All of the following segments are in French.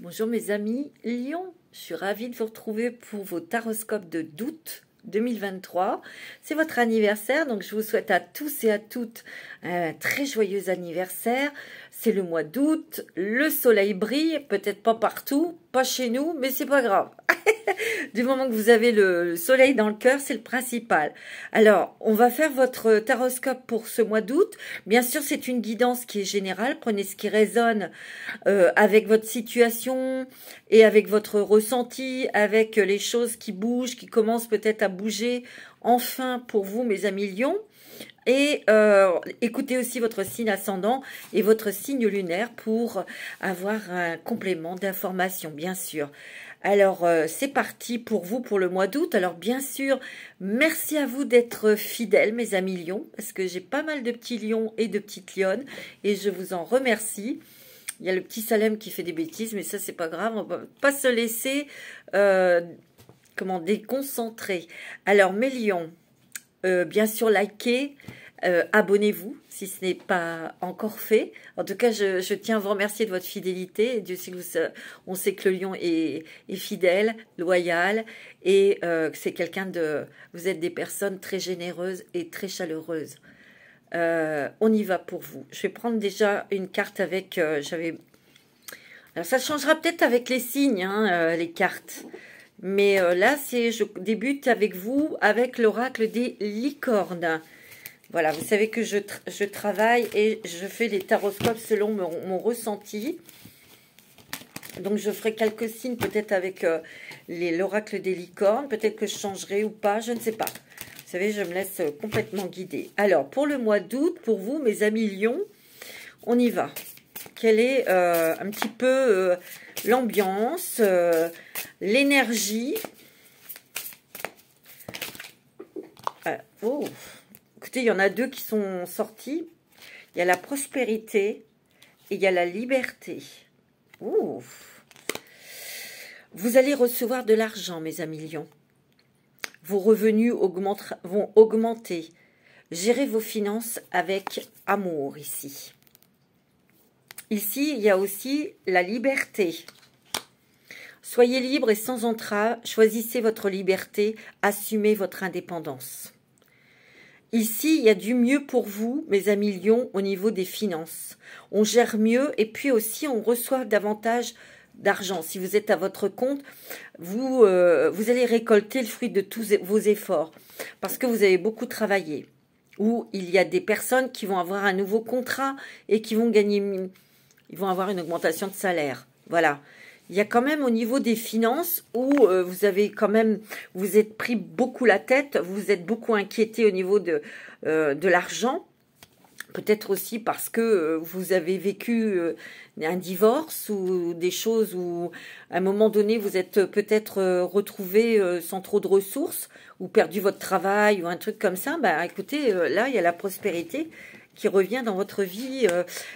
Bonjour mes amis Lion, je suis ravie de vous retrouver pour vos taroscopes d'août 2023. C'est votre anniversaire, donc je vous souhaite à tous et à toutes un très joyeux anniversaire. C'est le mois d'août, le soleil brille, peut-être pas partout, pas chez nous, mais c'est pas grave. Du moment que vous avez le soleil dans le cœur, c'est le principal. Alors, on va faire votre taroscope pour ce mois d'août. Bien sûr, c'est une guidance qui est générale. Prenez ce qui résonne avec votre situation et avec votre ressenti, avec les choses qui bougent, qui commencent peut-être à bouger enfin pour vous, mes amis lions. Et écoutez aussi votre signe ascendant et votre signe lunaire pour avoir un complément d'information, bien sûr. Alors, c'est parti pour vous pour le mois d'août. Alors, bien sûr, merci à vous d'être fidèles, mes amis lions, parce que j'ai pas mal de petits lions et de petites lionnes, et je vous en remercie. Il y a le petit Salem qui fait des bêtises, mais ça, c'est pas grave. On va pas se laisser déconcentrer. Alors, mes lions, bien sûr, likez, abonnez-vous si ce n'est pas encore fait. En tout cas, je tiens à vous remercier de votre fidélité. Dieu sait que on sait que le lion est fidèle, loyal et que c'est quelqu'un de... Vous êtes des personnes très généreuses et très chaleureuses. On y va pour vous. Je vais prendre déjà une carte avec... Alors, ça changera peut-être avec les signes, hein, les cartes. Mais là, je débute avec vous, avec l'oracle des licornes. Voilà, vous savez que je travaille et je fais les taroscopes selon mon ressenti. Donc, je ferai quelques signes peut-être avec l'oracle des licornes. Peut-être que je changerai ou pas, je ne sais pas. Vous savez, je me laisse complètement guider. Alors, pour le mois d'août, pour vous, mes amis lions, on y va. Quelle est un petit peu l'ambiance, l'énergie. Oh, écoutez, il y en a deux qui sont sortis. Il y a la prospérité et il y a la liberté. Oh. Vous allez recevoir de l'argent, mes amis lions. Vos revenus vont augmenter. Gérez vos finances avec amour ici. Ici, il y a aussi la liberté. Soyez libre et sans entrave, choisissez votre liberté, assumez votre indépendance. Ici, il y a du mieux pour vous, mes amis lions, au niveau des finances. On gère mieux et puis aussi on reçoit davantage d'argent. Si vous êtes à votre compte, vous allez récolter le fruit de tous vos efforts parce que vous avez beaucoup travaillé. Ou il y a des personnes qui vont avoir un nouveau contrat et qui vont gagner... Ils vont avoir une augmentation de salaire. Voilà. Il y a quand même au niveau des finances où vous avez quand même, vous êtes pris beaucoup la tête, vous êtes beaucoup inquiété au niveau de l'argent. Peut-être aussi parce que vous avez vécu un divorce ou des choses où à un moment donné vous êtes peut-être retrouvé sans trop de ressources ou perdu votre travail ou un truc comme ça. Bah, écoutez, là il y a la prospérité qui revient dans votre vie.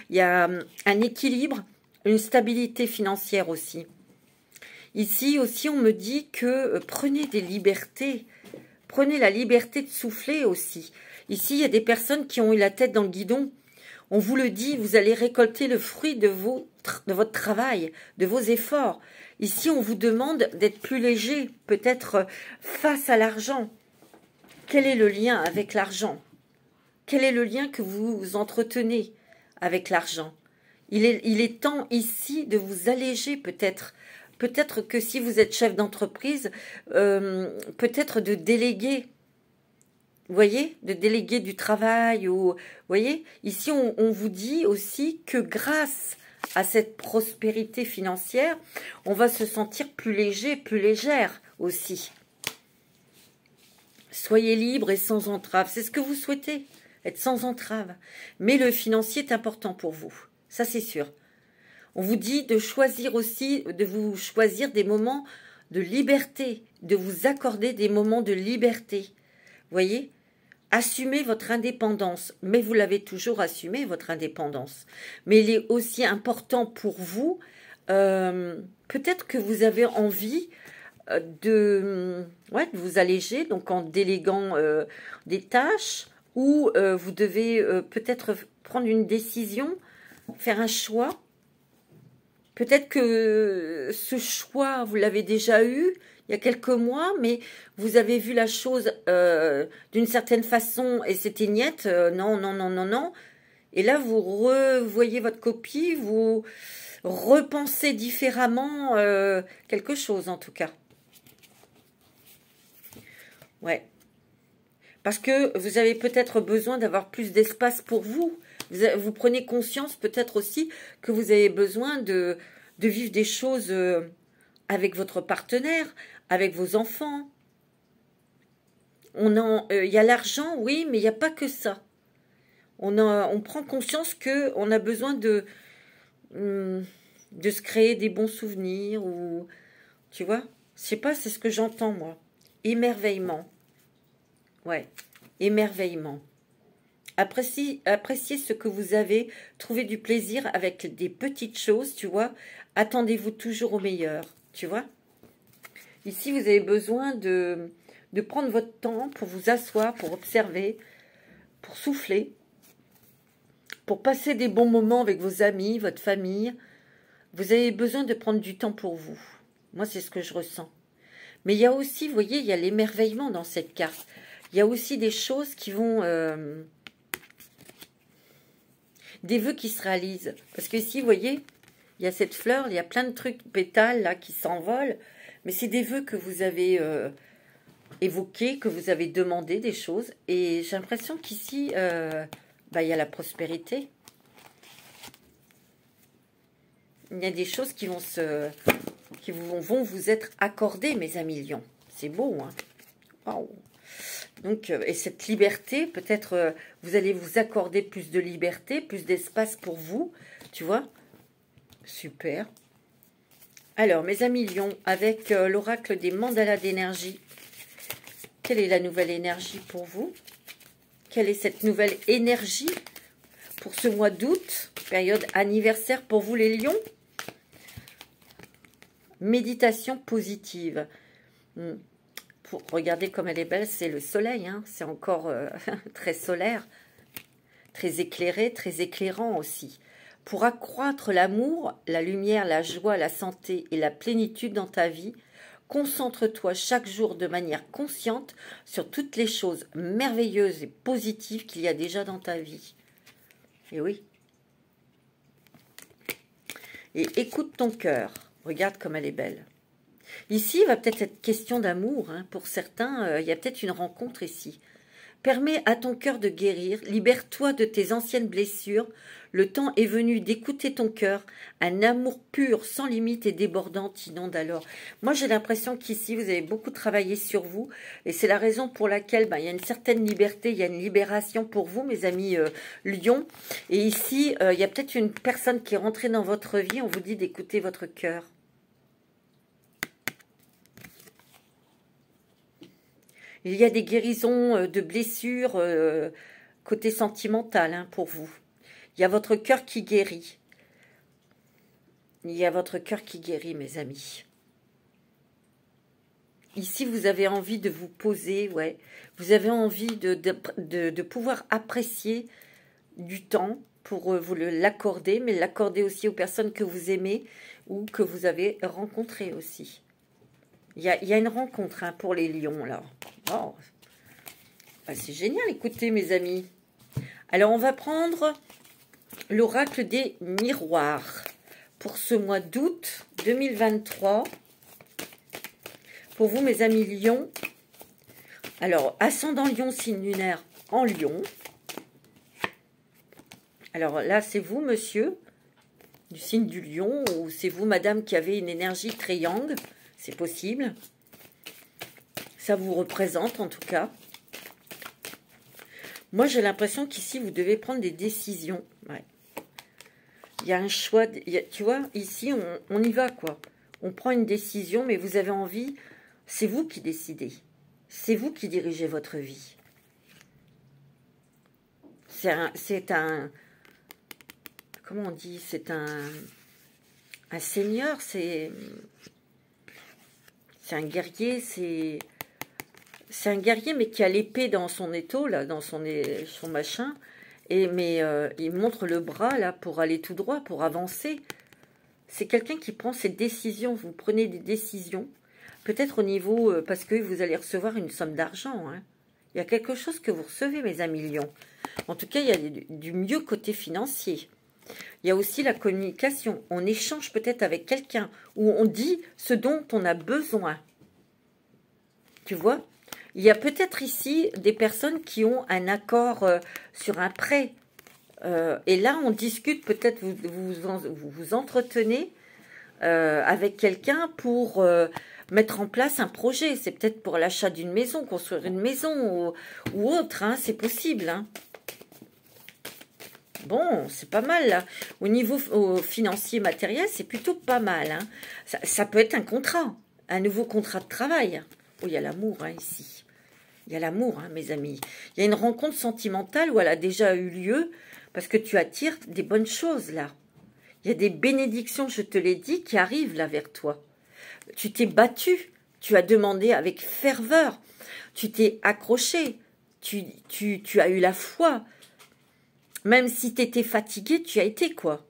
Il y a un équilibre, une stabilité financière aussi. Ici aussi, on me dit que prenez des libertés. Prenez la liberté de souffler aussi. Ici, il y a des personnes qui ont eu la tête dans le guidon. On vous le dit, vous allez récolter le fruit de votre travail, de vos efforts. Ici, on vous demande d'être plus léger, peut-être face à l'argent. Quel est le lien avec l'argent ? Quel est le lien que vous entretenez avec l'argent? Il est temps ici de vous alléger peut-être. Peut-être que si vous êtes chef d'entreprise, peut-être de déléguer. Vous voyez? De déléguer du travail. Vous voyez? Ici, on vous dit aussi que grâce à cette prospérité financière, on va se sentir plus léger, plus légère aussi. Soyez libre et sans entrave. C'est ce que vous souhaitez. Être sans entrave. Mais le financier est important pour vous. Ça, c'est sûr. On vous dit de choisir aussi, de vous choisir des moments de liberté, de vous accorder des moments de liberté. Vous voyez? Assumez votre indépendance. Mais vous l'avez toujours assumé, votre indépendance. Mais il est aussi important pour vous, peut-être que vous avez envie de vous alléger, donc en déléguant des tâches, ou vous devez peut-être prendre une décision, faire un choix. Peut-être que ce choix, vous l'avez déjà eu il y a quelques mois, mais vous avez vu la chose d'une certaine façon et c'était niette. Non, non, non, non, non. Et là, vous revoyez votre copie, vous repensez différemment quelque chose, en tout cas. Ouais. Parce que vous avez peut-être besoin d'avoir plus d'espace pour vous. Vous prenez conscience peut-être aussi que vous avez besoin de vivre des choses avec votre partenaire, avec vos enfants. Il y a l'argent, oui, mais il n'y a pas que ça. On prend conscience qu'on a besoin de se créer des bons souvenirs. Ou, tu vois, je sais pas, c'est ce que j'entends, moi. Émerveillement. Ouais, émerveillement. Appréciez ce que vous avez, trouvez du plaisir avec des petites choses, tu vois. Attendez-vous toujours au meilleur, tu vois. Ici, vous avez besoin de prendre votre temps pour vous asseoir, pour observer, pour souffler, pour passer des bons moments avec vos amis, votre famille. Vous avez besoin de prendre du temps pour vous. Moi, c'est ce que je ressens. Mais il y a aussi, vous voyez, il y a l'émerveillement dans cette carte. Il y a aussi des choses qui vont... des vœux qui se réalisent. Parce que ici, vous voyez, il y a cette fleur, il y a plein de trucs, pétales là qui s'envolent. Mais c'est des vœux que vous avez évoqués, que vous avez demandé des choses. Et j'ai l'impression qu'ici, il y a la prospérité. Il y a des choses qui vont vont vous être accordées, mes amis lions. C'est beau, hein. Waouh. Donc, et cette liberté, peut-être vous allez vous accorder plus de liberté, plus d'espace pour vous, tu vois. Super. Alors, mes amis lions, avec l'oracle des mandalas d'énergie, quelle est la nouvelle énergie pour vous? Quelle est cette nouvelle énergie pour ce mois d'août, période anniversaire pour vous les lions? Méditation positive. Regardez comme elle est belle, c'est le soleil, hein, c'est encore très solaire, très éclairé, très éclairant aussi. Pour accroître l'amour, la lumière, la joie, la santé et la plénitude dans ta vie, concentre-toi chaque jour de manière consciente sur toutes les choses merveilleuses et positives qu'il y a déjà dans ta vie. Et oui. Et écoute ton cœur. Regarde comme elle est belle. Ici, il va peut-être être question d'amour. Hein. Pour certains, il y a peut-être une rencontre ici. Permets à ton cœur de guérir. Libère-toi de tes anciennes blessures. Le temps est venu d'écouter ton cœur. Un amour pur, sans limite et débordant t'inonde alors. Moi, j'ai l'impression qu'ici, vous avez beaucoup travaillé sur vous. Et c'est la raison pour laquelle il y a une certaine liberté, il y a une libération pour vous, mes amis lions. Et ici, il y a peut-être une personne qui est rentrée dans votre vie. On vous dit d'écouter votre cœur. Il y a des guérisons de blessures côté sentimental hein, pour vous. Il y a votre cœur qui guérit. Il y a votre cœur qui guérit, mes amis. Ici, vous avez envie de vous poser, ouais. Vous avez envie de pouvoir apprécier du temps pour vous l'accorder, mais l'accorder aussi aux personnes que vous aimez ou que vous avez rencontrées aussi. Il y a une rencontre hein, pour les lions, là. Oh. C'est génial, écoutez, mes amis. Alors, on va prendre l'oracle des miroirs pour ce mois d'août 2023. Pour vous, mes amis lions. Alors, ascendant lion, signe lunaire en lion. Alors là, c'est vous, monsieur, du signe du lion, ou c'est vous, madame, qui avez une énergie très yang. C'est possible. Ça vous représente, en tout cas. Moi, j'ai l'impression qu'ici, vous devez prendre des décisions. Ouais. Il y a un choix. Tu vois, ici, on y va, quoi. On prend une décision, mais vous avez envie. C'est vous qui décidez. C'est vous qui dirigez votre vie. C'est un comment on dit? C'est un seigneur, c'est un guerrier, c'est un guerrier, mais qui a l'épée dans son étau, là, dans son machin. Mais il montre le bras, là, pour aller tout droit, pour avancer. c'est quelqu'un qui prend ses décisions. Vous prenez des décisions, peut-être au niveau, parce que vous allez recevoir une somme d'argent. Hein. Il y a quelque chose que vous recevez, mes amis lions. En tout cas, il y a du mieux côté financier. Il y a aussi la communication. On échange peut-être avec quelqu'un, où on dit ce dont on a besoin. Tu vois? Il y a peut-être ici des personnes qui ont un accord sur un prêt. Et là, on discute, peut-être vous entretenez avec quelqu'un pour mettre en place un projet. C'est peut-être pour l'achat d'une maison, construire une maison ou autre. Hein, c'est possible. Hein. Bon, c'est pas mal là. Au niveau financier, matériel, c'est plutôt pas mal. Hein. Ça peut être un contrat, un nouveau contrat de travail. Oh, il y a l'amour hein, ici. Il y a l'amour, hein, mes amis. Il y a une rencontre sentimentale où elle a déjà eu lieu parce que tu attires des bonnes choses là. Il y a des bénédictions, je te l'ai dit, qui arrivent là vers toi. Tu t'es battu, tu as demandé avec ferveur, tu t'es accroché, tu as eu la foi. Même si tu étais fatigué, tu as été quoi.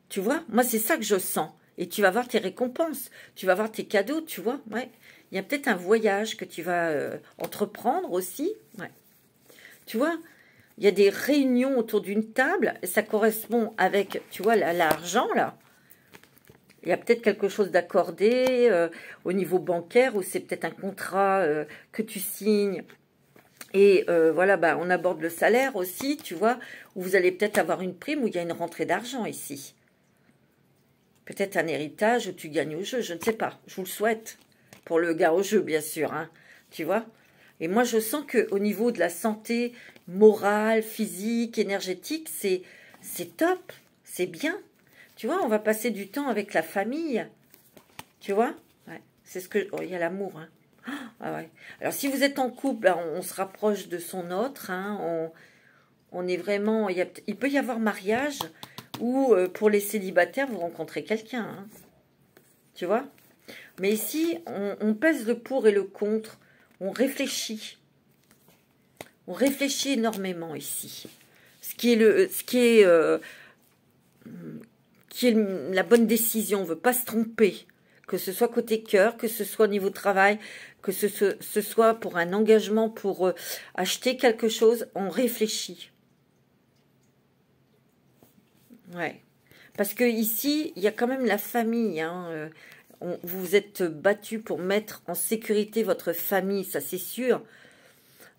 Tu vois, moi c'est ça que je sens. Et tu vas voir tes récompenses, tu vas voir tes cadeaux, tu vois. Ouais. Il y a peut-être un voyage que tu vas entreprendre aussi. Ouais. Tu vois, il y a des réunions autour d'une table. Et ça correspond avec, tu vois, l'argent là. Il y a peut-être quelque chose d'accordé au niveau bancaire ou c'est peut-être un contrat que tu signes. Et voilà, bah, on aborde le salaire aussi, tu vois, où vous allez peut-être avoir une prime où il y a une rentrée d'argent ici. Peut-être un héritage où tu gagnes au jeu, je ne sais pas. Je vous le souhaite. Pour le gars au jeu, bien sûr, hein, tu vois. Et moi, je sens qu'au niveau de la santé morale, physique, énergétique, c'est top, c'est bien. Tu vois, on va passer du temps avec la famille. Tu vois, ouais, c'est ce que... Oh, il y a l'amour, hein. Ah ouais. Alors, si vous êtes en couple, ben, on se rapproche de son autre. Hein, on est vraiment... Il peut y avoir mariage ou pour les célibataires, vous rencontrez quelqu'un. Hein, tu vois. Mais ici, on pèse le pour et le contre. On réfléchit. On réfléchit énormément ici. Ce qui est la bonne décision. On ne veut pas se tromper. Que ce soit côté cœur, que ce soit au niveau travail, que ce soit pour un engagement, pour acheter quelque chose, on réfléchit. Ouais. Parce que ici, il y a quand même la famille. Hein, vous vous êtes battu pour mettre en sécurité votre famille, ça c'est sûr.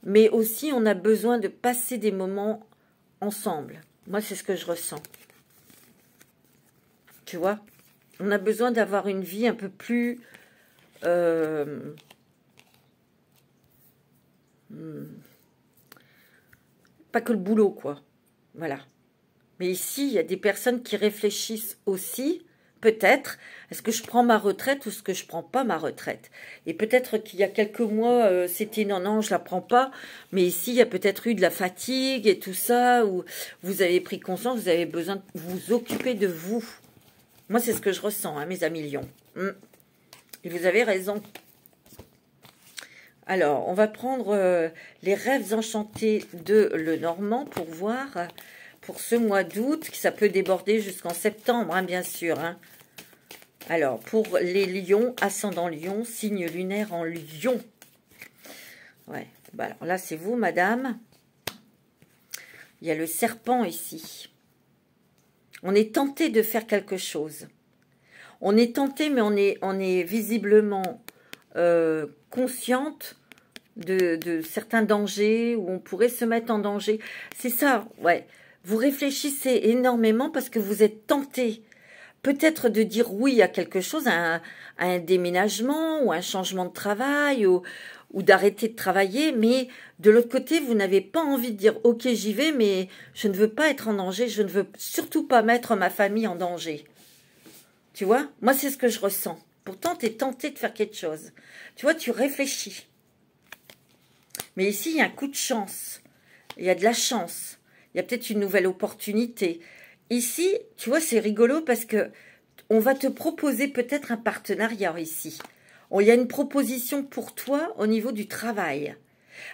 Mais aussi, on a besoin de passer des moments ensemble. Moi, c'est ce que je ressens. Tu vois? On a besoin d'avoir une vie un peu plus... pas que le boulot, quoi. Voilà. Mais ici, il y a des personnes qui réfléchissent aussi, peut-être, est-ce que je prends ma retraite ou est-ce que je ne prends pas ma retraite? Et peut-être qu'il y a quelques mois, c'était non, je ne la prends pas. Mais ici, il y a peut-être eu de la fatigue et tout ça, où vous avez pris conscience, vous avez besoin de vous occuper de vous. Moi, c'est ce que je ressens, hein, mes amis lions. Et vous avez raison. Alors, on va prendre les rêves enchantés de Lenormand pour voir... pour ce mois d'août, ça peut déborder jusqu'en septembre, hein, bien sûr. Hein. Alors, pour les lions, ascendant lion, signe lunaire en lion. Ouais, bah alors là, c'est vous, madame. Il y a le serpent ici. On est tenté de faire quelque chose. On est tenté, mais on est visiblement consciente de certains dangers, où on pourrait se mettre en danger. C'est ça, ouais. Vous réfléchissez énormément parce que vous êtes tenté peut-être de dire oui à quelque chose, à un déménagement ou un changement de travail ou d'arrêter de travailler, mais de l'autre côté, vous n'avez pas envie de dire ok, j'y vais, mais je ne veux pas être en danger, je ne veux surtout pas mettre ma famille en danger. Tu vois, moi c'est ce que je ressens. Pourtant, tu es tenté de faire quelque chose. Tu vois, tu réfléchis. Mais ici, il y a un coup de chance. Il y a de la chance. Il y a peut-être une nouvelle opportunité. Ici, tu vois, c'est rigolo parce que on va te proposer peut-être un partenariat ici. Il y a une proposition pour toi au niveau du travail.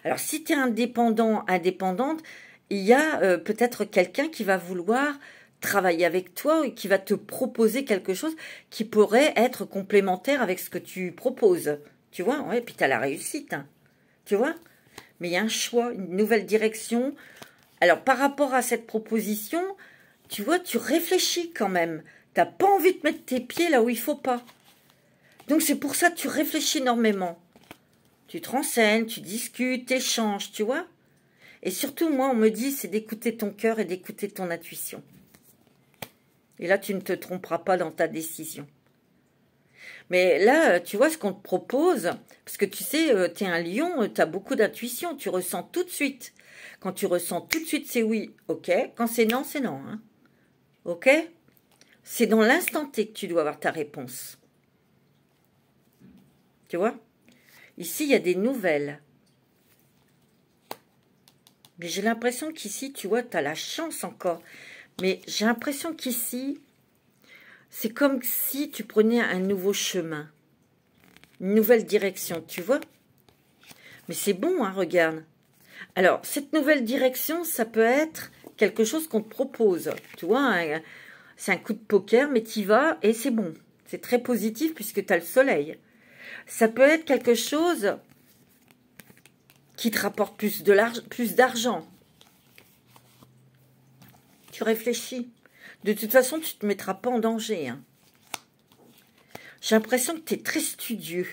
Alors, si tu es indépendant, indépendante, il y a peut-être quelqu'un qui va vouloir travailler avec toi et qui va te proposer quelque chose qui pourrait être complémentaire avec ce que tu proposes. Tu vois, ouais, puis tu as la réussite. Hein. Tu vois? Mais il y a un choix, une nouvelle direction. Alors, par rapport à cette proposition, tu vois, tu réfléchis quand même. Tu n'as pas envie de mettre tes pieds là où il ne faut pas. Donc, c'est pour ça que tu réfléchis énormément. Tu te renseignes, tu discutes, tu échanges, tu vois. Et surtout, moi, on me dit, c'est d'écouter ton cœur et d'écouter ton intuition. Et là, tu ne te tromperas pas dans ta décision. Mais là, tu vois ce qu'on te propose, parce que tu sais, tu es un lion, tu as beaucoup d'intuition, tu ressens tout de suite. Quand tu ressens tout de suite, c'est oui, ok. Quand c'est non, c'est non. Hein. Ok? C'est dans l'instant T que tu dois avoir ta réponse. Tu vois? Ici, il y a des nouvelles. Mais j'ai l'impression qu'ici, tu vois, tu as la chance encore. Mais j'ai l'impression qu'ici, c'est comme si tu prenais un nouveau chemin. Une nouvelle direction, tu vois? Mais c'est bon, hein, regarde. Alors, cette nouvelle direction, ça peut être quelque chose qu'on te propose. Tu vois, c'est un coup de poker, mais tu y vas et c'est bon. C'est très positif puisque tu as le soleil. Ça peut être quelque chose qui te rapporte plus d'argent. Tu réfléchis. De toute façon, tu ne te mettras pas en danger. Hein. J'ai l'impression que tu es très studieux.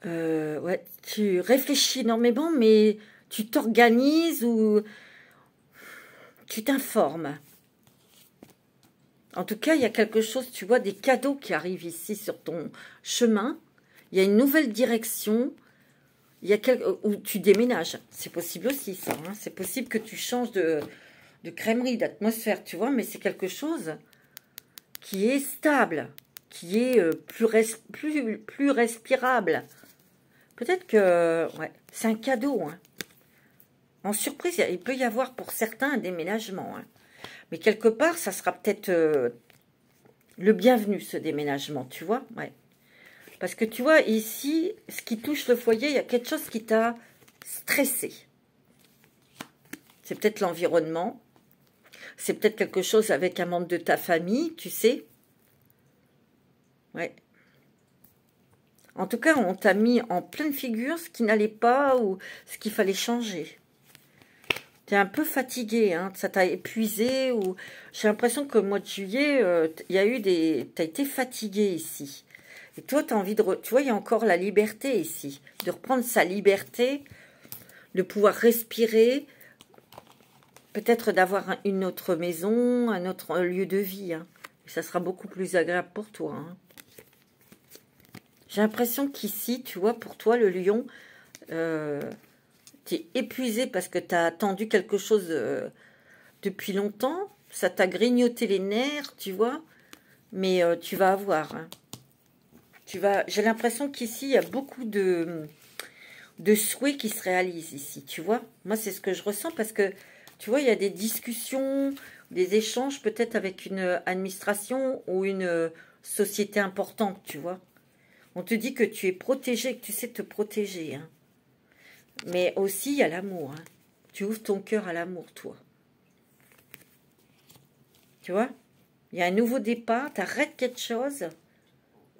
Ouais, tu réfléchis énormément, mais tu t'organises ou tu t'informes. En tout cas, il y a quelque chose, tu vois, des cadeaux qui arrivent ici sur ton chemin. Il y a une nouvelle direction. Il y a où tu déménages. C'est possible aussi, ça. Hein. C'est possible que tu changes de crèmerie, d'atmosphère, tu vois, mais c'est quelque chose qui est stable, qui est plus respirable. Peut-être que ouais, c'est un cadeau. Hein. En surprise, il peut y avoir pour certains un déménagement. Hein. Mais quelque part, ça sera peut-être le bienvenu, ce déménagement, tu vois. Ouais. Parce que tu vois, ici, ce qui touche le foyer, il y a quelque chose qui t'a stressé. C'est peut-être l'environnement. C'est peut-être quelque chose avec un membre de ta famille, tu sais. Ouais. En tout cas, on t'a mis en pleine figure ce qui n'allait pas ou ce qu'il fallait changer. Tu es un peu fatigué, hein, ça t'a épuisé. Ou j'ai l'impression que au mois de juillet, il y a eu des... Tu as été fatigué ici. Et toi, tu as envie de... Tu vois, il y a encore la liberté ici. De reprendre sa liberté, de pouvoir respirer, peut-être d'avoir une autre maison, un autre lieu de vie. Hein. Et ça sera beaucoup plus agréable pour toi. Hein. J'ai l'impression qu'ici, tu vois, pour toi, le lion, tu es épuisé parce que tu as attendu quelque chose depuis longtemps. Ça t'a grignoté les nerfs, tu vois. Mais tu vas avoir. Hein. J'ai l'impression qu'ici, il y a beaucoup de souhaits qui se réalisent ici, tu vois. Moi, c'est ce que je ressens parce que, tu vois, il y a des discussions, des échanges peut-être avec une administration ou une société importante, tu vois. On te dit que tu es protégé, que tu sais te protéger. Hein. Mais aussi, il y a l'amour. Hein. Tu ouvres ton cœur à l'amour, toi. Tu vois? Il y a un nouveau départ, tu arrêtes quelque chose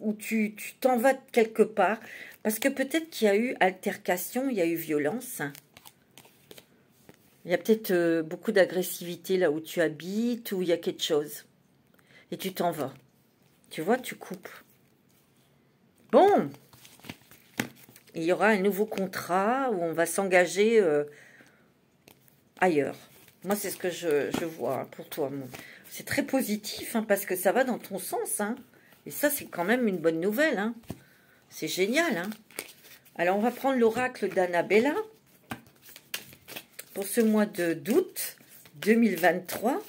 ou tu t'en vas quelque part. Parce que peut-être qu'il y a eu altercation, il y a eu violence. Hein. Il y a peut-être beaucoup d'agressivité là où tu habites, ou il y a quelque chose. Et tu t'en vas. Tu vois, tu coupes. Bon, il y aura un nouveau contrat où on va s'engager ailleurs. Moi, c'est ce que je vois pour toi. C'est très positif, hein, parce que ça va dans ton sens. Hein. Et ça, c'est quand même une bonne nouvelle. Hein. C'est génial. Hein. Alors, on va prendre l'oracle d'Annabella pour ce mois d'août 2023.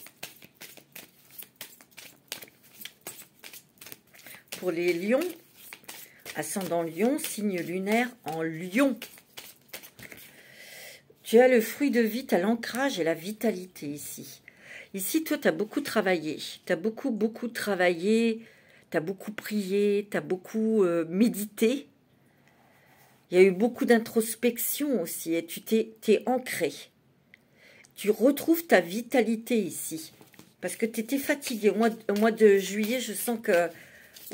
Pour les lions, ascendant lion, signe lunaire en lion. Tu as le fruit de vie, tu as l'ancrage et la vitalité ici. Ici, toi, tu as beaucoup travaillé. Tu as beaucoup travaillé. Tu as beaucoup prié. Tu as beaucoup médité. Il Il y a eu beaucoup d'introspection aussi, et tu t'es ancré. Tu retrouves ta vitalité ici, parce que tu étais fatigué. Au mois de juillet, je sens que,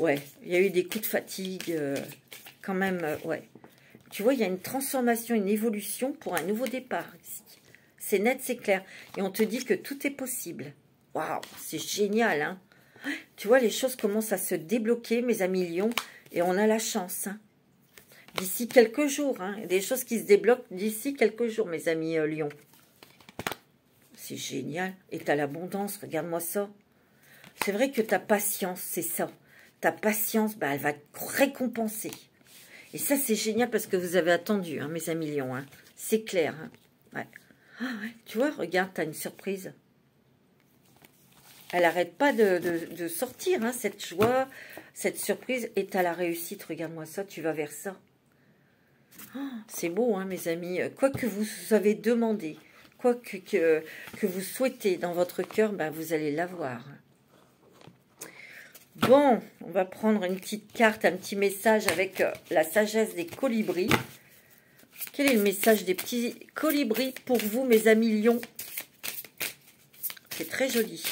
ouais, il y a eu des coups de fatigue, quand même, ouais. Tu vois, il y a une transformation, une évolution pour un nouveau départ ici. C'est net, c'est clair. Et on te dit que tout est possible. Waouh, c'est génial, hein. Tu vois, les choses commencent à se débloquer, mes amis lions, et on a la chance, hein. D'ici quelques jours, hein. Des choses qui se débloquent d'ici quelques jours, mes amis lions. C'est génial. Et tu as l'abondance, regarde-moi ça. C'est vrai que ta patience, c'est ça. Ta patience, bah, elle va te récompenser. Et ça, c'est génial parce que vous avez attendu, hein, mes amis lions. Hein. C'est clair. Hein. Ouais. Ah, ouais. Tu vois, regarde, tu as une surprise. Elle n'arrête pas de sortir, hein, cette joie, cette surprise. Et tu as la réussite. Regarde-moi ça, tu vas vers ça. Oh, c'est beau, hein, mes amis. Quoi que vous avez demandé, quoi que vous souhaitez dans votre cœur, ben, vous allez l'avoir. Bon, on va prendre une petite carte, un petit message avec la sagesse des colibris. Quel est le message des petits colibris pour vous, mes amis lions? C'est très joli.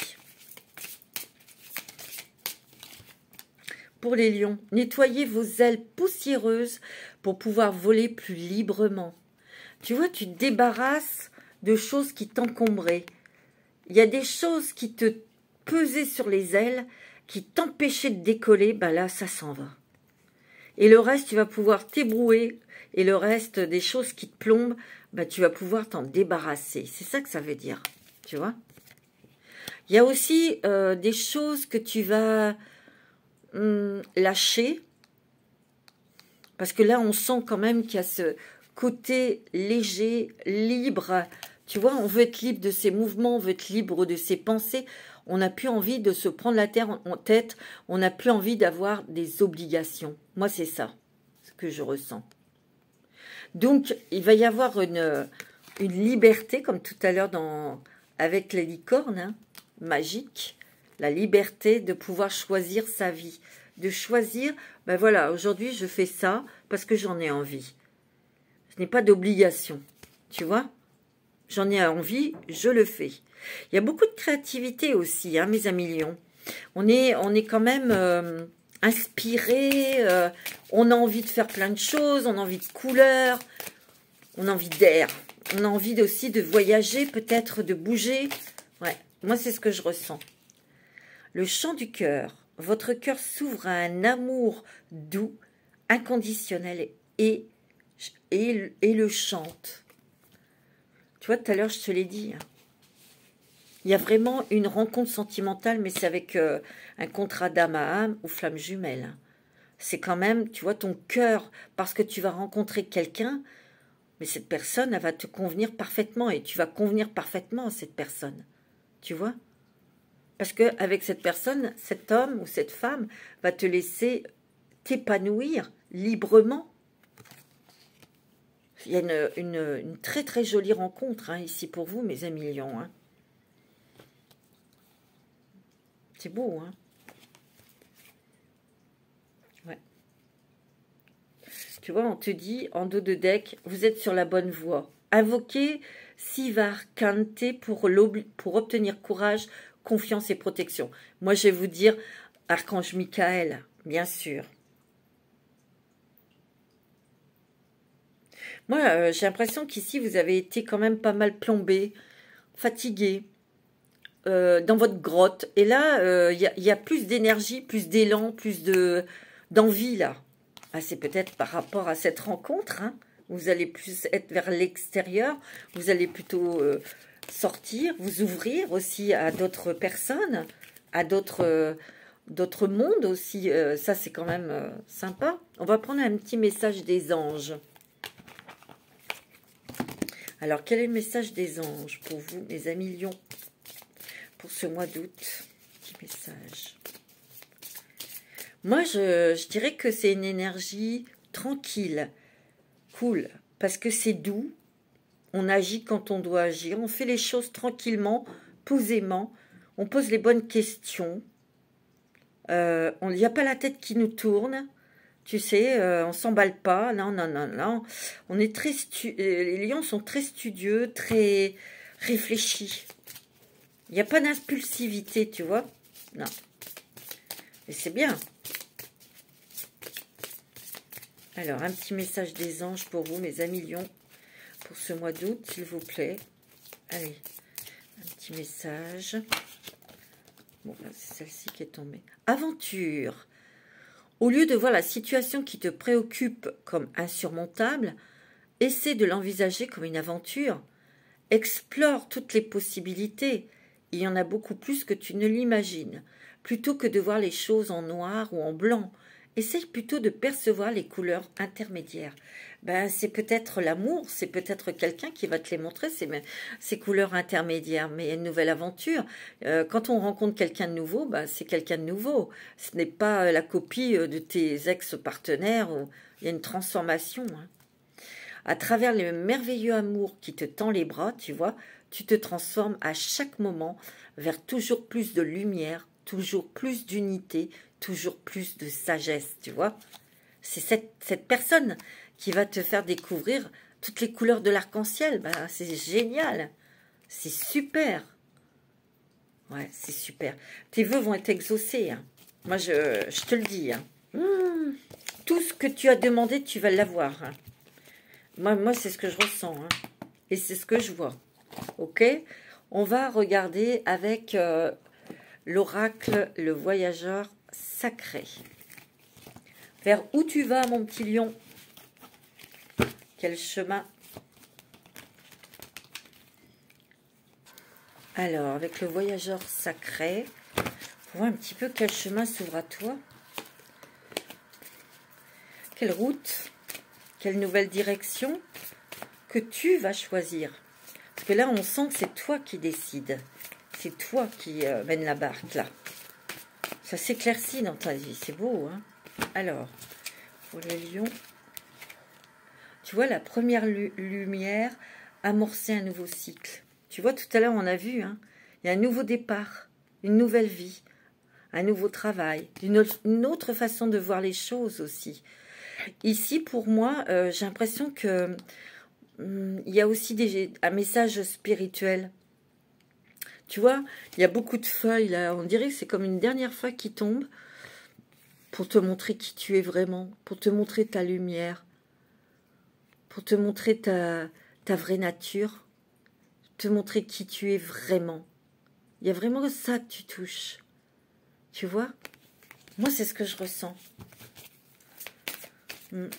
Pour les lions, nettoyez vos ailes poussiéreuses pour pouvoir voler plus librement. Tu vois, tu te débarrasses de choses qui t'encombraient. Il y a des choses qui te pesaient sur les ailes, qui t'empêchaient de décoller, ben là, ça s'en va. Et le reste, tu vas pouvoir t'ébrouer, et le reste des choses qui te plombent, ben, tu vas pouvoir t'en débarrasser. C'est ça que ça veut dire, tu vois. Il y a aussi des choses que tu vas lâcher, parce que là, on sent quand même qu'il y a ce côté léger, libre. Tu vois, on veut être libre de ses mouvements, on veut être libre de ses pensées. On n'a plus envie de se prendre la terre en tête. On n'a plus envie d'avoir des obligations. Moi, c'est ça, ce que je ressens. Donc, il va y avoir une liberté, comme tout à l'heure avec les licornes, hein, magique. La liberté de pouvoir choisir sa vie. De choisir, ben voilà, aujourd'hui, je fais ça parce que j'en ai envie. Je n'ai pas d'obligation, tu vois. J'en ai envie, je le fais. Il y a beaucoup de créativité aussi, hein, mes amis lions. On est quand même inspiré, on a envie de faire plein de choses, on a envie de couleurs, on a envie d'air, on a envie aussi de voyager, peut-être de bouger. Ouais, moi c'est ce que je ressens. Le chant du cœur, votre cœur s'ouvre à un amour doux, inconditionnel et le chante. Tu vois, tout à l'heure, je te l'ai dit. Hein. Il y a vraiment une rencontre sentimentale, mais c'est avec un contrat d'âme à âme ou flamme jumelle. Hein. C'est quand même, tu vois, ton cœur, parce que tu vas rencontrer quelqu'un, mais cette personne, elle va te convenir parfaitement et tu vas convenir parfaitement à cette personne. Tu vois? Parce qu'avec cette personne, cet homme ou cette femme va te laisser t'épanouir librement. Il y a une très très jolie rencontre hein, ici pour vous, mes amis lions. Hein. C'est beau, hein? Ouais. Tu vois, on te dit, en dos de deck, vous êtes sur la bonne voie. Invoquez Sivar Kante pour obtenir courage, confiance et protection. Moi, je vais vous dire, Archange Michael, bien sûr. Moi, j'ai l'impression qu'ici, vous avez été quand même pas mal plombé, fatigué, dans votre grotte. Et là, il y a plus d'énergie, plus d'élan, plus d'envie, là. Ah, c'est peut-être par rapport à cette rencontre, hein. Vous allez plus être vers l'extérieur, vous allez plutôt sortir, vous ouvrir aussi à d'autres personnes, à d'autres mondes aussi. Ça, c'est quand même sympa. On va prendre un petit message des anges. Alors, quel est le message des anges pour vous, mes amis lions, pour ce mois d'août? Petit message. Moi, je dirais que c'est une énergie tranquille, cool, parce que c'est doux. On agit quand on doit agir. On fait les choses tranquillement, posément. On pose les bonnes questions. Il n'y a pas la tête qui nous tourne. Tu sais, on s'emballe pas. Non, non, non, non. On est très les lions sont très studieux, très réfléchis. Il n'y a pas d'impulsivité, tu vois. Non. Et c'est bien. Alors, un petit message des anges pour vous, mes amis lions, pour ce mois d'août, s'il vous plaît. Allez, un petit message. Bon, c'est celle-ci qui est tombée. Aventure. Au lieu de voir la situation qui te préoccupe comme insurmontable, essaie de l'envisager comme une aventure. Explore toutes les possibilités. Il y en a beaucoup plus que tu ne l'imagines. Plutôt que de voir les choses en noir ou en blanc, essaye plutôt de percevoir les couleurs intermédiaires. Ben, c'est peut-être l'amour, c'est peut-être quelqu'un qui va te les montrer, ces couleurs intermédiaires. Mais il y a une nouvelle aventure. Quand on rencontre quelqu'un de nouveau, ben, c'est quelqu'un de nouveau. Ce n'est pas la copie de tes ex-partenaires. Il y a une transformation. Hein. À travers le merveilleux amour qui te tend les bras, tu vois, tu te transformes à chaque moment vers toujours plus de lumière, toujours plus d'unité, toujours plus de sagesse, tu vois. C'est cette personne qui va te faire découvrir toutes les couleurs de l'arc-en-ciel. Ben, c'est génial. C'est super. Ouais, c'est super. Tes vœux vont être exaucés. Hein. Moi, je te le dis. Hein. Tout ce que tu as demandé, tu vas l'avoir. Hein. Moi c'est ce que je ressens. Hein. Et c'est ce que je vois. Ok? On va regarder avec l'oracle, le voyageur sacré. Vers où tu vas, mon petit lion? Quel chemin? Alors, avec le voyageur sacré, on voit un petit peu quel chemin s'ouvre à toi. Quelle route? Quelle nouvelle direction que tu vas choisir? Parce que là, on sent que c'est toi qui décides. C'est toi qui mène la barque, là. Ça s'éclaircit dans ta vie. C'est beau, hein? Alors, pour les lions, tu vois la première lumière amorcer un nouveau cycle. Tu vois, tout à l'heure, on a vu, hein, il y a un nouveau départ, une nouvelle vie, un nouveau travail, une autre façon de voir les choses aussi. Ici, pour moi, j'ai l'impression que il y a aussi un message spirituel. Tu vois, il y a beaucoup de feuilles, là. On dirait que c'est comme une dernière feuille qui tombe pour te montrer qui tu es vraiment, pour te montrer ta lumière, pour te montrer ta vraie nature, te montrer qui tu es vraiment. Il y a vraiment ça que tu touches. Tu vois? Moi, c'est ce que je ressens. Il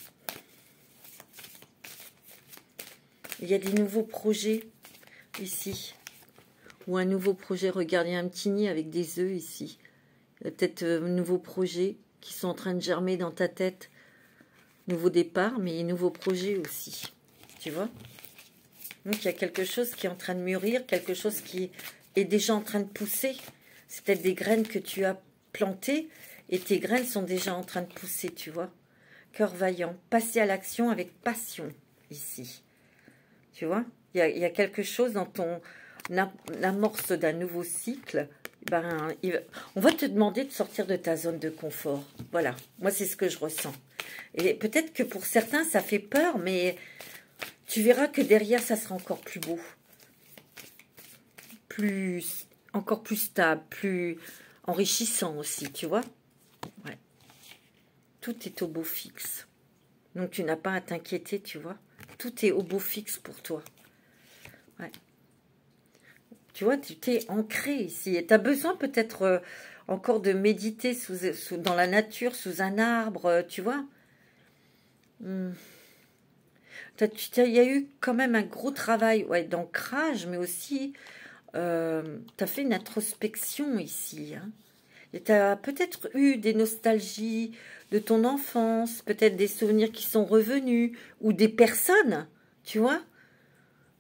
y a des nouveaux projets ici. Ou un nouveau projet. Regarde, il y a un petit nid avec des œufs ici. Il y a peut-être un nouveau projet qui sont en train de germer dans ta tête. Nouveau départ, mais nouveau projet aussi. Tu vois? Donc, il y a quelque chose qui est en train de mûrir, quelque chose qui est déjà en train de pousser. C'est peut-être des graines que tu as plantées et tes graines sont déjà en train de pousser, tu vois. Cœur vaillant, passer à l'action avec passion ici. Tu vois, il y a quelque chose dans ton amorce d'un nouveau cycle. Ben, on va te demander de sortir de ta zone de confort. Voilà, moi c'est ce que je ressens. Et peut-être que pour certains ça fait peur, mais tu verras que derrière ça sera encore plus beau. Encore plus stable, plus enrichissant aussi, tu vois. Ouais. Tout est au beau fixe. Donc tu n'as pas à t'inquiéter, tu vois. Tout est au beau fixe pour toi. Ouais. Tu vois, tu t'es ancré ici. Et tu as besoin peut-être encore de méditer dans la nature, sous un arbre, tu vois. Il y a eu quand même un gros travail d'ancrage, mais aussi, tu as fait une introspection ici. Hein. Et tu as peut-être eu des nostalgies de ton enfance, peut-être des souvenirs qui sont revenus, ou des personnes, tu vois.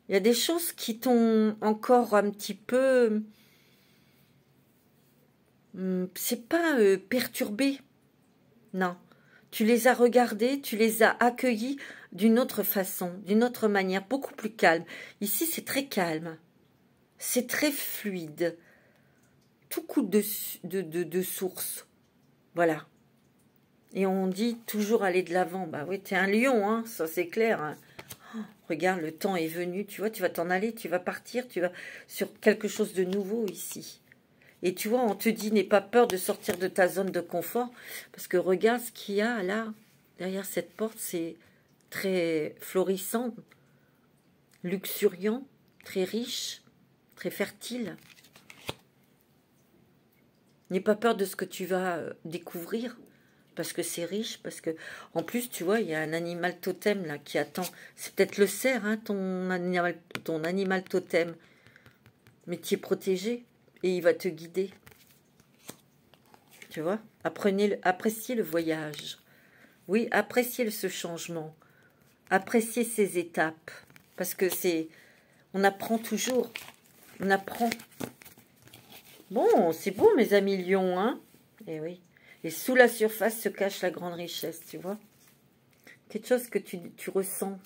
Il y a des choses qui t'ont encore un petit peu... c'est pas perturbé, non. Tu les as regardés, tu les as accueillis d'une autre façon, d'une autre manière, beaucoup plus calme. Ici, c'est très calme. C'est très fluide. Tout coule de source. Voilà. Et on dit toujours aller de l'avant. Bah oui, t'es un lion, hein, ça c'est clair. Hein. Oh, regarde, le temps est venu, tu vois, tu vas t'en aller, tu vas partir, tu vas sur quelque chose de nouveau ici. Et tu vois, on te dit, n'aie pas peur de sortir de ta zone de confort, parce que regarde ce qu'il y a là, derrière cette porte, c'est très florissant, luxuriant, très riche, très fertile. N'aie pas peur de ce que tu vas découvrir, parce que c'est riche, parce que en plus, tu vois, il y a un animal totem là qui attend. C'est peut-être le cerf, hein, ton animal totem. Mais tu es protégé et il va te guider. Tu vois, appréciez le voyage. Oui, appréciez ce changement. Appréciez ces étapes. Parce que on apprend toujours. On apprend. Bon, c'est beau, mes amis lions, hein. Eh oui. Et sous la surface se cache la grande richesse, tu vois. Quelque chose que tu ressens.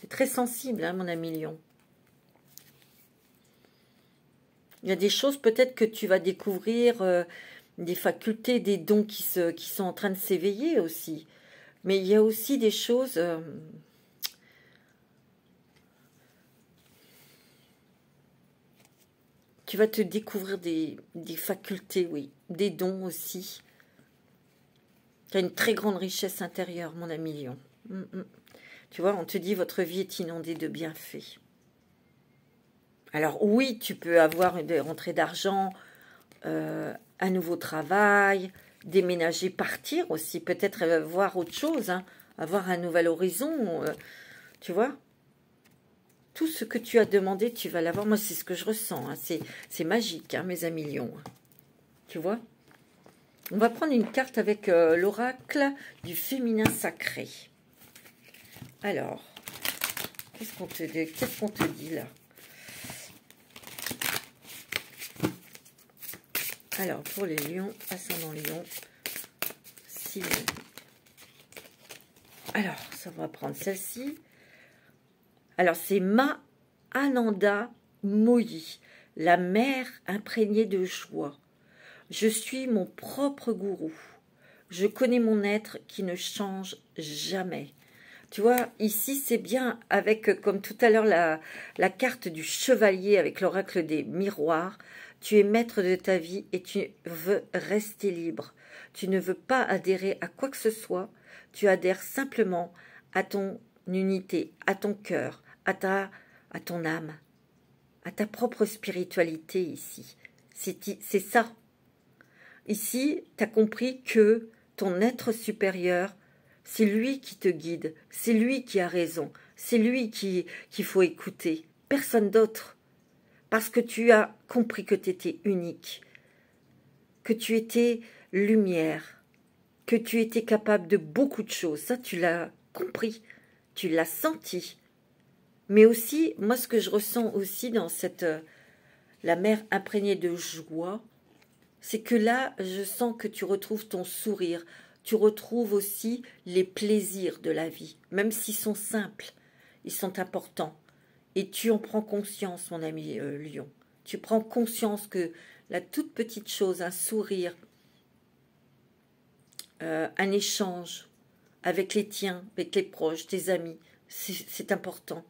C'est très sensible, hein, mon ami lion. Il y a des choses peut-être que tu vas découvrir, des facultés, des dons qui sont en train de s'éveiller aussi. Mais il y a aussi des choses... tu vas te découvrir des facultés, oui. Des dons aussi. Tu as une très grande richesse intérieure, mon ami lion. Tu vois, on te dit votre vie est inondée de bienfaits. Alors oui, tu peux avoir des rentrées d'argent, un nouveau travail, déménager, partir aussi, peut-être voir autre chose, hein, avoir un nouvel horizon, tu vois. Tout ce que tu as demandé, tu vas l'avoir. Moi, c'est ce que je ressens. Hein. C'est magique, hein, mes amis lions. Tu vois. On va prendre une carte avec l'oracle du féminin sacré. Alors, qu'est-ce qu'on te dit là? Alors, pour les lions, ascendant lion, si... Alors, ça va prendre celle-ci. Alors, c'est Ma Ananda Moyi, la mère imprégnée de joie. Je suis mon propre gourou. Je connais mon être qui ne change jamais. Tu vois, ici, c'est bien avec, comme tout à l'heure, la carte du chevalier avec l'oracle des miroirs. Tu es maître de ta vie et tu veux rester libre. Tu ne veux pas adhérer à quoi que ce soit. Tu adhères simplement à ton unité, à ton cœur, à ton âme, à ta propre spiritualité ici. C'est ça. Ici, tu as compris que ton être supérieur, c'est lui qui te guide, c'est lui qui a raison, c'est lui qu'il faut écouter, personne d'autre. Parce que tu as compris que tu étais unique, que tu étais lumière, que tu étais capable de beaucoup de choses. Ça, tu l'as compris, tu l'as senti. Mais aussi, moi, ce que je ressens aussi dans la mer imprégnée de joie, c'est que là, je sens que tu retrouves ton sourire. Tu retrouves aussi les plaisirs de la vie, même s'ils sont simples, ils sont importants. Et tu en prends conscience, mon ami lion. Tu prends conscience que la toute petite chose, un sourire, un échange avec les tiens, avec les proches, tes amis, c'est important.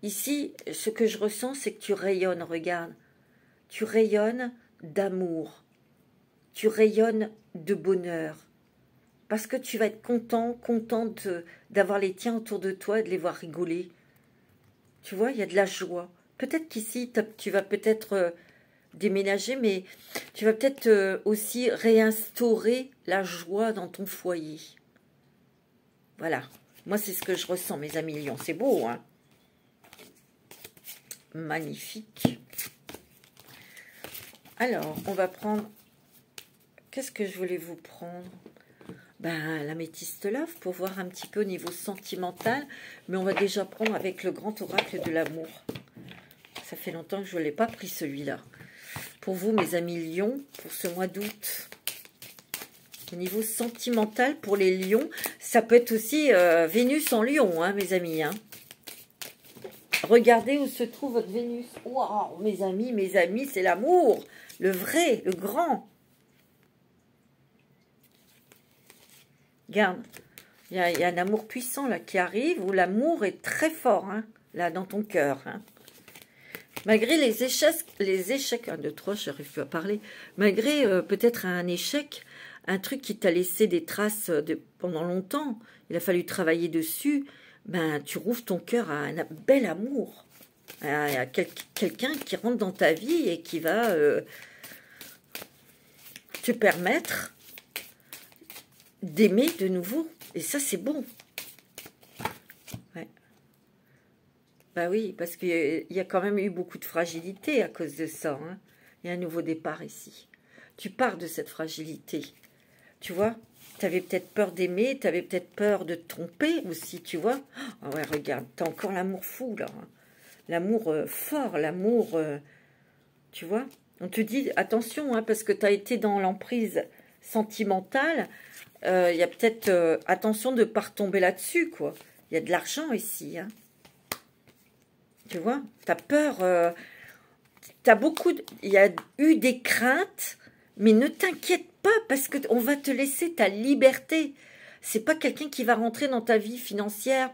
Ici, ce que je ressens, c'est que tu rayonnes, regarde. Tu rayonnes d'amour. Tu rayonnes de bonheur. Parce que tu vas être contente d'avoir les tiens autour de toi et de les voir rigoler. Tu vois, il y a de la joie. Peut-être qu'ici, tu vas peut-être déménager, mais tu vas peut-être aussi réinstaurer la joie dans ton foyer. Voilà. Moi, c'est ce que je ressens, mes amis lions. C'est beau, hein? Magnifique. Alors, on va prendre... Qu'est-ce que je voulais vous prendre? Ben, l'améthyste love pour voir un petit peu au niveau sentimental. Mais on va déjà prendre avec le grand oracle de l'amour. Ça fait longtemps que je ne l'ai pas pris celui-là. Pour vous, mes amis lions, pour ce mois d'août. Au niveau sentimental, pour les lions, ça peut être aussi Vénus en lion, hein, mes amis. Hein. Regardez où se trouve votre Vénus. Waouh, mes amis, c'est l'amour. Le vrai, le grand. Regarde, il y a un amour puissant là qui arrive, où l'amour est très fort, hein, là, dans ton cœur. Hein. Malgré les échecs, 1, 2, 3, je n'arrive plus à parler, malgré peut-être un échec, un truc qui t'a laissé des traces pendant longtemps, il a fallu travailler dessus, ben, tu rouvres ton cœur à un bel amour, à quelqu'un qui rentre dans ta vie et qui va te permettre d'aimer de nouveau. Et ça, c'est bon. Ouais. Bah oui, parce qu'il y a quand même eu beaucoup de fragilité à cause de ça. Hein. Il y a un nouveau départ ici. Tu pars de cette fragilité. Tu vois, tu avais peut-être peur d'aimer, tu avais peut-être peur de te tromper aussi, tu vois. Ah ouais, regarde, tu as encore l'amour fou, là. Hein. L'amour fort, l'amour... tu vois, on te dit, attention, hein, parce que tu as été dans l'emprise sentimentale, il y a peut-être... attention de ne pas retomber là-dessus, quoi. Il y a de l'argent ici, hein. Tu vois, tu as peur... t'as beaucoup... Il y a eu des craintes, mais ne t'inquiète pas, parce qu'on va te laisser ta liberté. C'est pas quelqu'un qui va rentrer dans ta vie financière.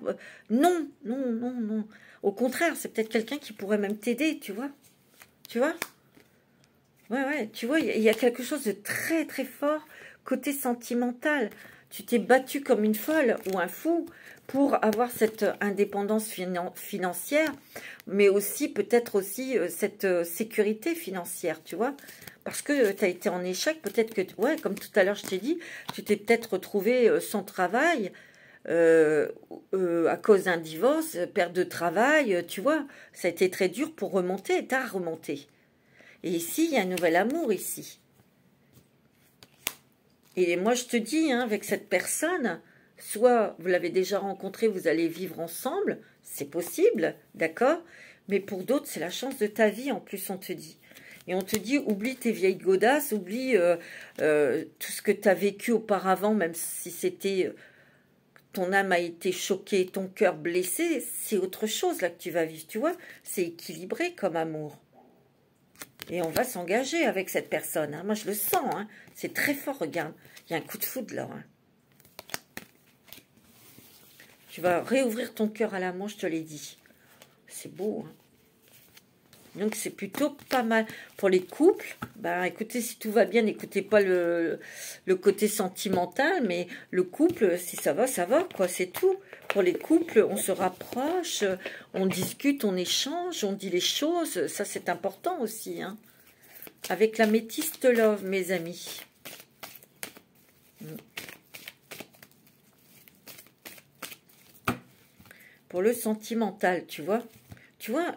Non, non, non, non. Au contraire, c'est peut-être quelqu'un qui pourrait même t'aider, tu vois. Tu vois? Ouais, ouais, tu vois, il y a quelque chose de très, très fort côté sentimental. Tu t'es battu comme une folle ou un fou pour avoir cette indépendance financière, mais aussi peut-être aussi cette sécurité financière, tu vois. Parce que tu as été en échec, peut-être que, ouais, comme tout à l'heure je t'ai dit, tu t'es peut-être retrouvé sans travail à cause d'un divorce, perte de travail, tu vois. Ça a été très dur pour remonter, tu as remonté. Et ici, il y a un nouvel amour ici. Et moi, je te dis, hein, avec cette personne, soit vous l'avez déjà rencontré, vous allez vivre ensemble, c'est possible, d'accord? Mais pour d'autres, c'est la chance de ta vie, en plus, on te dit. Et on te dit, oublie tes vieilles godasses, oublie tout ce que tu as vécu auparavant, même si c'était... ton âme a été choquée, ton cœur blessé, c'est autre chose là que tu vas vivre, tu vois? C'est équilibré comme amour. Et on va s'engager avec cette personne. Hein. Moi, je le sens. Hein. C'est très fort, regarde. Il y a un coup de foudre là. Hein. Tu vas réouvrir ton cœur à l'amour, je te l'ai dit. C'est beau. Hein. Donc, c'est plutôt pas mal. Pour les couples, ben, écoutez, si tout va bien, n'écoutez pas le côté sentimental, mais le couple, si ça va, quoi. C'est tout. Pour les couples, on se rapproche, on discute, on échange, on dit les choses. Ça, c'est important aussi, hein. Avec l'améthyste love, mes amis. Pour le sentimental, tu vois. Tu vois,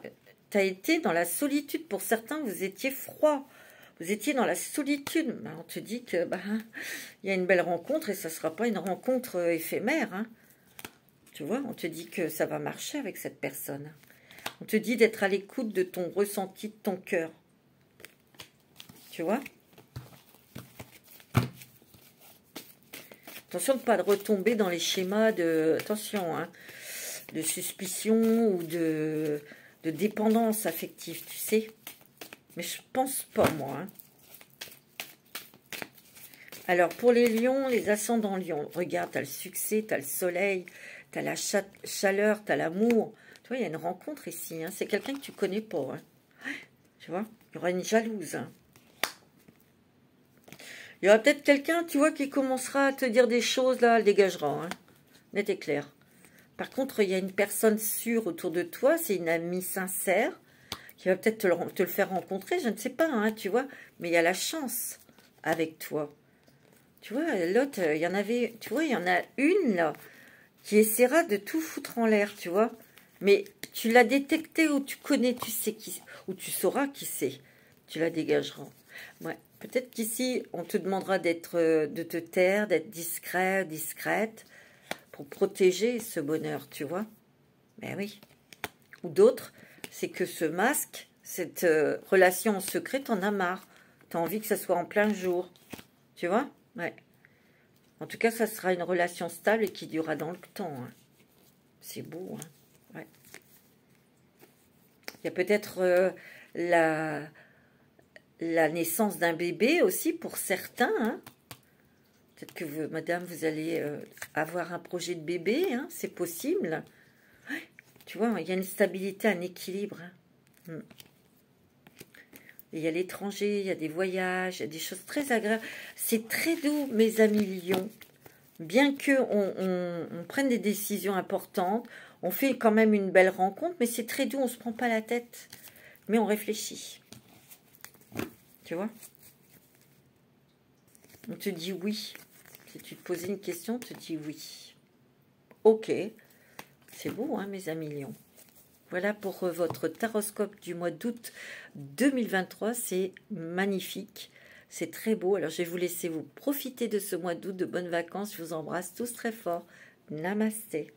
tu as été dans la solitude. Pour certains, vous étiez froid. Vous étiez dans la solitude. Ben, on te dit que il y a une belle rencontre et ça ne sera pas une rencontre éphémère. Hein. Tu vois, on te dit que ça va marcher avec cette personne. On te dit d'être à l'écoute de ton ressenti, de ton cœur. Tu vois? Attention de ne pas retomber dans les schémas de... Attention, hein, de suspicion ou de dépendance affective, tu sais. Mais je pense pas, moi. Hein. Alors, pour les lions, les ascendants lions, regarde, tu as le succès, tu as le soleil, tu as la chaleur, tu as l'amour. Tu vois, il y a une rencontre ici. Hein. C'est quelqu'un que tu connais pas. Hein. Tu vois, il y aura une jalouse. Hein. Il y aura peut-être quelqu'un, tu vois, qui commencera à te dire des choses, là, elle dégagera. Hein. Net et clair. Par contre, il y a une personne sûre autour de toi, c'est une amie sincère, qui va peut-être te le faire rencontrer, je ne sais pas, hein, tu vois. Mais il y a la chance avec toi. Tu vois, l'autre, il y en avait, tu vois, il y en a une, là, qui essaiera de tout foutre en l'air, tu vois. Mais tu l'as détecté ou tu connais, tu sais qui, ou tu sauras qui c'est. Tu la dégageras. Ouais. Peut-être qu'ici, on te demandera de te taire, d'être discret, discrète, pour protéger ce bonheur, tu vois. Ben oui. Ou d'autres, c'est que ce masque, cette relation en secret, t'en as marre. T'as envie que ça soit en plein jour. Tu vois? Ouais. En tout cas, ça sera une relation stable et qui durera dans le temps. Hein. C'est beau, hein. Ouais. Il y a peut-être la naissance d'un bébé aussi pour certains. Hein. Peut-être que vous, madame, vous allez avoir un projet de bébé, hein, c'est possible. Ouais, tu vois, il y a une stabilité, un équilibre. Hein. Il y a l'étranger, il y a des voyages, il y a des choses très agréables. C'est très doux, mes amis lions. Bien qu'on prenne des décisions importantes, on fait quand même une belle rencontre, mais c'est très doux, on ne se prend pas la tête. Mais on réfléchit. Tu vois? On te dit oui. Si tu te posais une question, on te dit oui. Ok. C'est beau, hein, mes amis lions. Voilà pour votre taroscope du mois d'août 2023. C'est magnifique. C'est très beau. Alors, je vais vous laisser vous profiter de ce mois d'août, de bonnes vacances. Je vous embrasse tous très fort. Namasté.